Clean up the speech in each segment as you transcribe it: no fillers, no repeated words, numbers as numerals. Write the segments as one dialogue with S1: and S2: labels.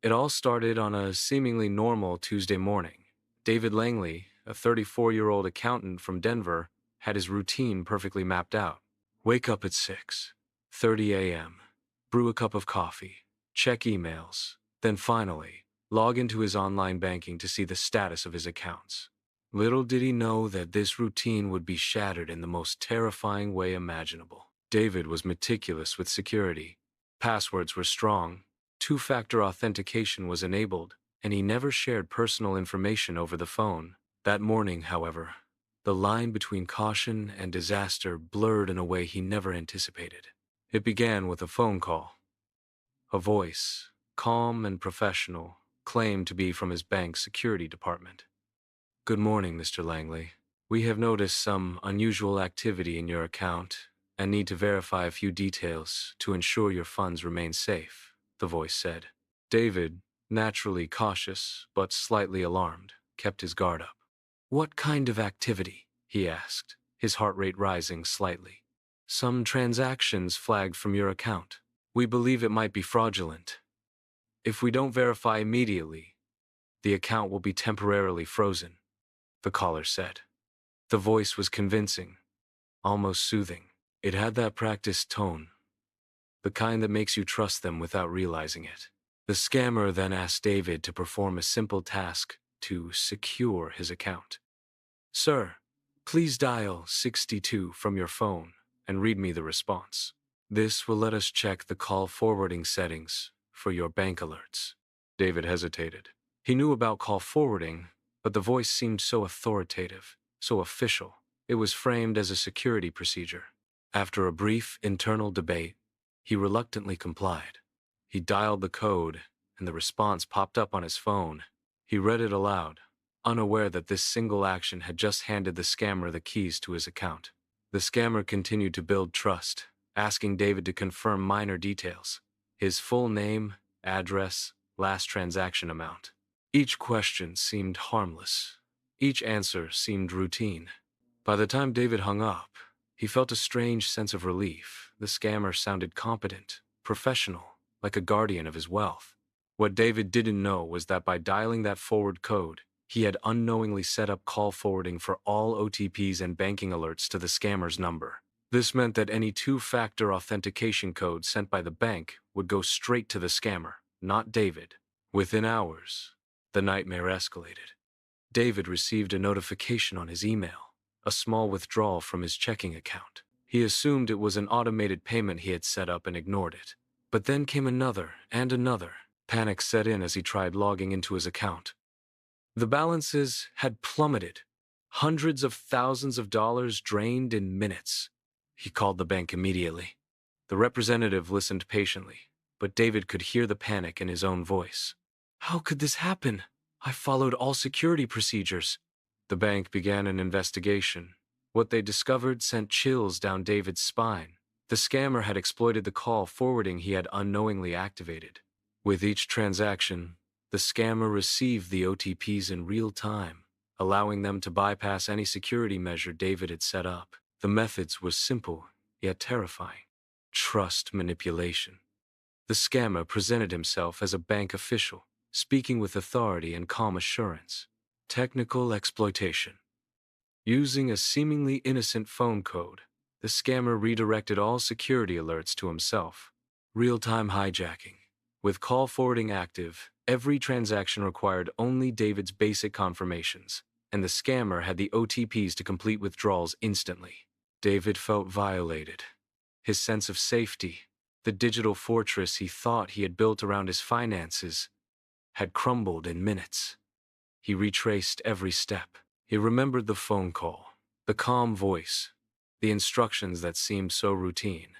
S1: It all started on a seemingly normal Tuesday morning. David Langley, a 34-year-old accountant from Denver, had his routine perfectly mapped out. Wake up at 6:30 a.m., brew a cup of coffee, check emails, then finally, log into his online banking to see the status of his accounts. Little did he know that this routine would be shattered in the most terrifying way imaginable. David was meticulous with security. Passwords were strong, two-factor authentication was enabled, and he never shared personal information over the phone. That morning, however, the line between caution and disaster blurred in a way he never anticipated. It began with a phone call. A voice, calm and professional, claimed to be from his bank's security department. "Good morning, Mr. Langley. We have noticed some unusual activity in your account and need to verify a few details to ensure your funds remain safe," the voice said. David, naturally cautious but slightly alarmed, kept his guard up. "What kind of activity?" he asked, his heart rate rising slightly. "Some transactions flagged from your account. We believe it might be fraudulent. If we don't verify immediately, the account will be temporarily frozen," the caller said. The voice was convincing, almost soothing. It had that practiced tone, the kind that makes you trust them without realizing it. The scammer then asked David to perform a simple task to secure his account. "Sir, please dial 62 from your phone and read me the response. This will let us check the call forwarding settings for your bank alerts." David hesitated. He knew about call forwarding, but the voice seemed so authoritative, so official. It was framed as a security procedure. After a brief internal debate, he reluctantly complied. He dialed the code, and the response popped up on his phone. He read it aloud, unaware that this single action had just handed the scammer the keys to his account. The scammer continued to build trust, asking David to confirm minor details: his full name, address, last transaction amount. Each question seemed harmless. Each answer seemed routine. By the time David hung up, he felt a strange sense of relief. The scammer sounded competent, professional, like a guardian of his wealth. What David didn't know was that by dialing that forward code, he had unknowingly set up call forwarding for all OTPs and banking alerts to the scammer's number. This meant that any two-factor authentication code sent by the bank would go straight to the scammer, not David. Within hours, the nightmare escalated. David received a notification on his email, a small withdrawal from his checking account. He assumed it was an automated payment he had set up and ignored it. But then came another and another. Panic set in as he tried logging into his account. The balances had plummeted. Hundreds of thousands of dollars drained in minutes. He called the bank immediately. The representative listened patiently, but David could hear the panic in his own voice. "How could this happen? I followed all security procedures." The bank began an investigation. What they discovered sent chills down David's spine. The scammer had exploited the call forwarding he had unknowingly activated. With each transaction, the scammer received the OTPs in real time, allowing them to bypass any security measure David had set up. The methods were simple, yet terrifying. Trust manipulation. The scammer presented himself as a bank official, speaking with authority and calm assurance. Technical exploitation. Using a seemingly innocent phone code, the scammer redirected all security alerts to himself. Real-time hijacking. With call forwarding active, every transaction required only David's basic confirmations, and the scammer had the OTPs to complete withdrawals instantly. David felt violated. His sense of safety, the digital fortress he thought he had built around his finances, had crumbled in minutes. He retraced every step. He remembered the phone call, the calm voice, the instructions that seemed so routine.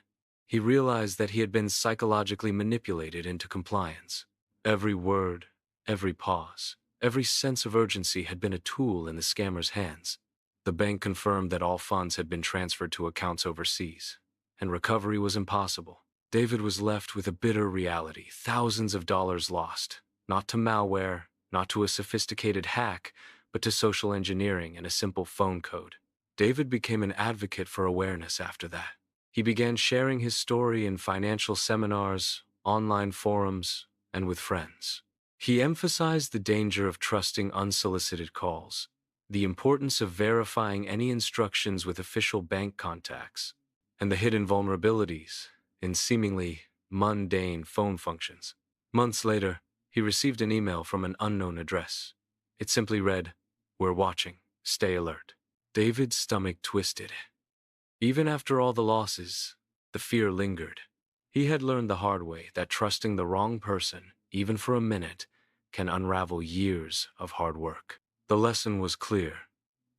S1: He realized that he had been psychologically manipulated into compliance. Every word, every pause, every sense of urgency had been a tool in the scammer's hands. The bank confirmed that all funds had been transferred to accounts overseas, and recovery was impossible. David was left with a bitter reality: thousands of dollars lost, not to malware, not to a sophisticated hack, but to social engineering and a simple phone code. David became an advocate for awareness after that. He began sharing his story in financial seminars, online forums, and with friends. He emphasized the danger of trusting unsolicited calls, the importance of verifying any instructions with official bank contacts, and the hidden vulnerabilities in seemingly mundane phone functions. Months later, he received an email from an unknown address. It simply read, "We're watching. Stay alert." David's stomach twisted. Even after all the losses, the fear lingered. He had learned the hard way that trusting the wrong person, even for a minute, can unravel years of hard work. The lesson was clear.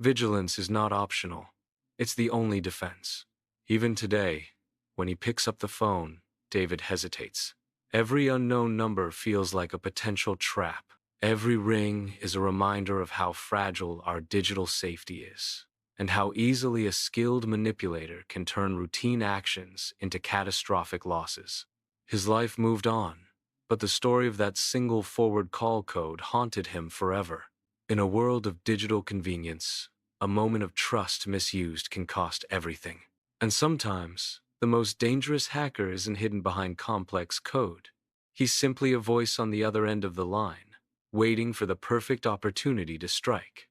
S1: Vigilance is not optional. It's the only defense. Even today, when he picks up the phone, David hesitates. Every unknown number feels like a potential trap. Every ring is a reminder of how fragile our digital safety is, and how easily a skilled manipulator can turn routine actions into catastrophic losses. His life moved on, but the story of that single forward call code haunted him forever. In a world of digital convenience, a moment of trust misused can cost everything. And sometimes, the most dangerous hacker isn't hidden behind complex code. He's simply a voice on the other end of the line, waiting for the perfect opportunity to strike.